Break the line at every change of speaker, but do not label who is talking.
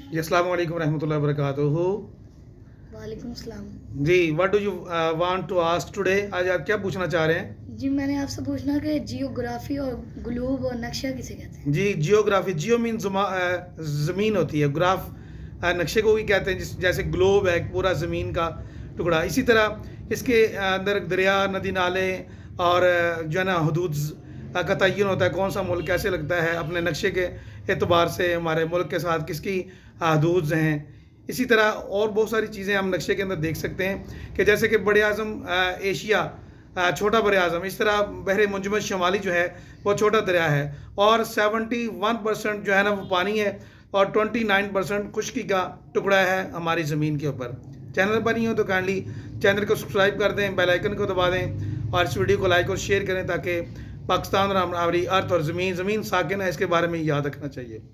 जी, अस्सलाम वालेकुम रहमतुल्लाहि व बरकातुहू।
वालेकुम सलाम।
जी, what do you want to ask today? आज आप क्या पूछना चाह रहे हैं?
जी मैंने आपसे पूछना कि जियोग्राफी और ग्लोब और नक्शा किसे कहते हैं।
जी, जियोग्राफी, जियो मीन ज़मीन होती है, ग्राफ नक्शे को भी कहते हैं, जैसे ग्लोब है पूरा ज़मीन का टुकड़ा। इसी तरह इसके अंदर दरिया, नदी नाले और जो है ना हदूद का तयन होता है, कौन सा मुल्क कैसे लगता है अपने नक्शे के एतबार से हमारे मुल्क के साथ किसकी हदूद हैं। इसी तरह और बहुत सारी चीज़ें हम नक्शे के अंदर देख सकते हैं कि जैसे कि बड़े आज़म एशिया, छोटा बर आज़म, इस तरह बहर मुंजमद शुमाली जो है वो छोटा दरिया है और 71% जो है ना वो पानी है और 29% खुश्की का टुकड़ा है हमारी ज़मीन के ऊपर। चैनल पर नहीं हो तो काइंडली चैनल को सब्सक्राइब कर दें, बेल आइकन को दबा दें और इस वीडियो को लाइक और शेयर करें ताकि पाकिस्तान और हमारी अर्थ और ज़मीन साकिन है इसके बारे में याद रखना चाहिए।